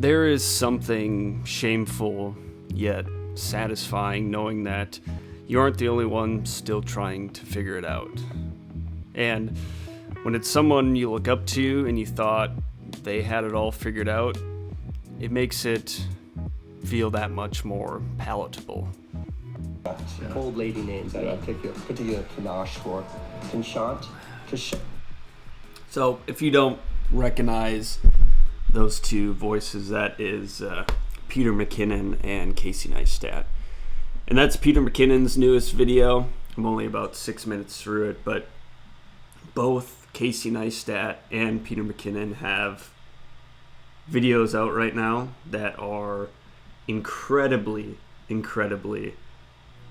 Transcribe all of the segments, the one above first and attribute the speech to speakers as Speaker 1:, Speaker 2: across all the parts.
Speaker 1: There is something shameful yet satisfying knowing that you aren't the only one still trying to figure it out. And when it's someone you look up to and you thought they had it all figured out, it makes it feel that much more palatable.
Speaker 2: Old lady names that particular panache for penchant.
Speaker 1: So if you don't recognize those two voices, that is Peter McKinnon and Casey Neistat. And that's Peter McKinnon's newest video. I'm only about 6 minutes through it, but both Casey Neistat and Peter McKinnon have videos out right now that are incredibly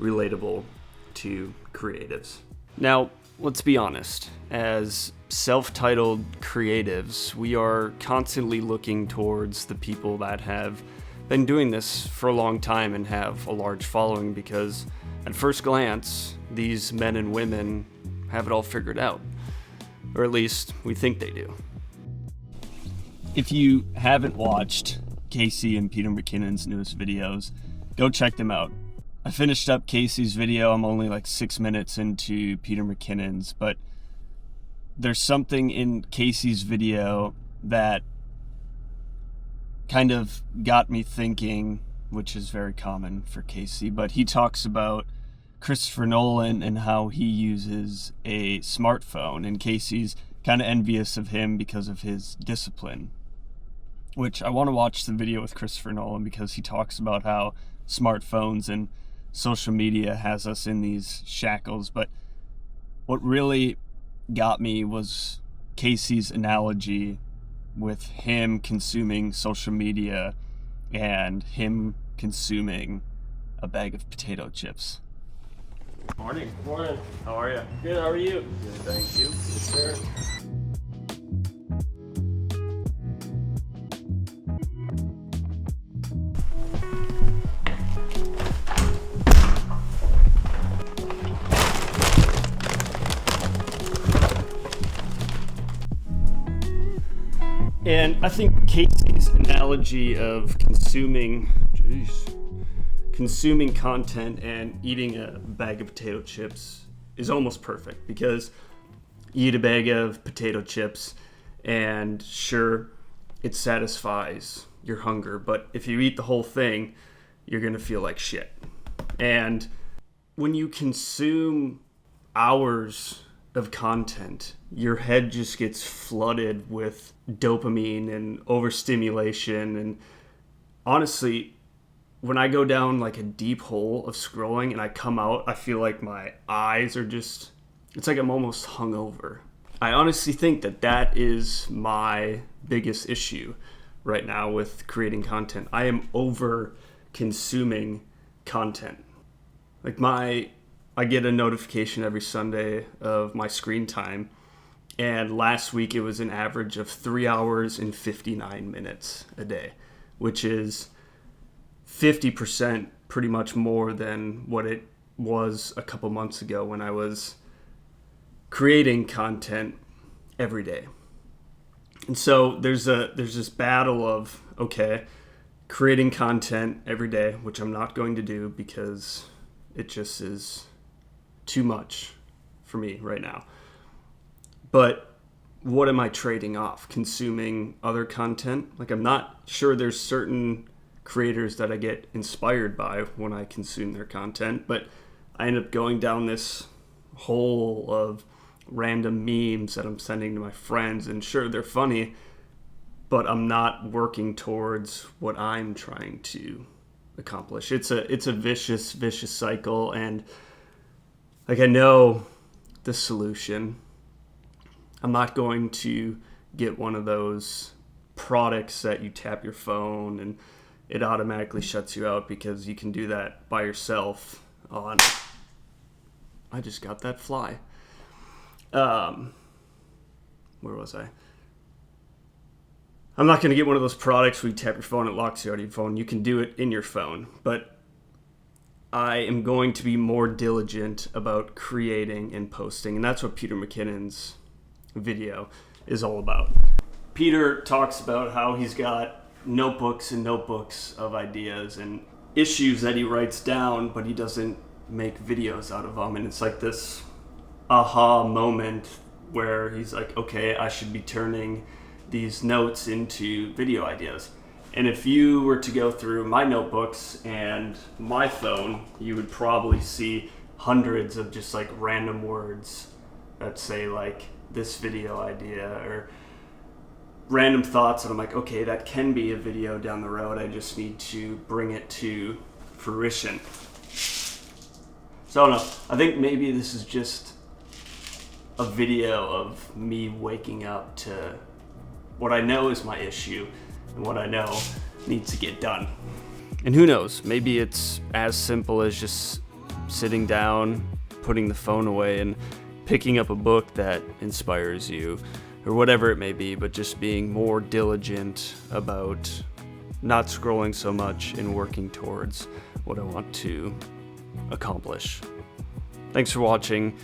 Speaker 1: relatable to creatives. Now, let's be honest. As self-titled creatives, we are constantly looking towards the people that have been doing this for a long time and have a large following, because at first glance, these men and women have it all figured out. Or at least we think they do. If you haven't watched Casey and Peter McKinnon's newest videos, go check them out. I finished up Casey's video. I'm only like 6 minutes into Peter McKinnon's, but there's something in Casey's video that kind of got me thinking, which is very common for Casey, but he talks about Christopher Nolan and how he uses a smartphone, and Casey's kind of envious of him because of his discipline, which I want to watch the video with Christopher Nolan because he talks about how smartphones and social media has us in these shackles. But what really got me was Casey's analogy with him consuming social media and him consuming a bag of potato chips.
Speaker 3: Morning.
Speaker 2: Morning.
Speaker 3: How are you?
Speaker 2: Good, how are you?
Speaker 3: Good, thank you.
Speaker 2: Yes, sir.
Speaker 1: And I think Casey's analogy of consuming content and eating a bag of potato chips is almost perfect, because you eat a bag of potato chips and sure, it satisfies your hunger, but if you eat the whole thing, you're gonna feel like shit. And when you consume hours of content, your head just gets flooded with dopamine and overstimulation. And honestly, when I go down like a deep hole of scrolling and I come out, I feel like my eyes are just, it's like I'm almost hungover. I honestly think that that is my biggest issue right now with creating content. I am over consuming content. Like I get a notification every Sunday of my screen time, and last week it was an average of 3 hours and 59 minutes a day, which is 50% pretty much more than what it was a couple months ago when I was creating content every day. And so there's this battle of, okay, creating content every day, which I'm not going to do because it just is too much for me right now. But what am I trading off? Consuming other content? Like, I'm not sure, there's certain creators that I get inspired by when I consume their content, but I end up going down this hole of random memes that I'm sending to my friends, and sure, they're funny, but I'm not working towards what I'm trying to accomplish. It's a vicious cycle, and like, I know the solution. I'm not going to get one of those products that you tap your phone and it automatically shuts you out, because you can do that by yourself on, I just got that fly. Where was I? I'm not going to get one of those products where you tap your phone, it locks you out of your phone. You can do it in your phone, but I am going to be more diligent about creating and posting, and that's what Peter McKinnon's video is all about. Peter talks about how he's got notebooks and notebooks of ideas and issues that he writes down, but he doesn't make videos out of them. And it's like this aha moment where he's like, okay, I should be turning these notes into video ideas. And if you were to go through my notebooks and my phone, you would probably see hundreds of just like random words that say like this video idea or random thoughts, and I'm like, okay, that can be a video down the road. I just need to bring it to fruition. So I don't know. I think maybe this is just a video of me waking up to what I know is my issue and what I know needs to get done. And who knows, maybe it's as simple as just sitting down, putting the phone away, and picking up a book that inspires you, or whatever it may be, but just being more diligent about not scrolling so much and working towards what I want to accomplish. Thanks for watching.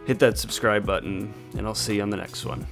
Speaker 1: Hit that subscribe button, and I'll see you on the next one.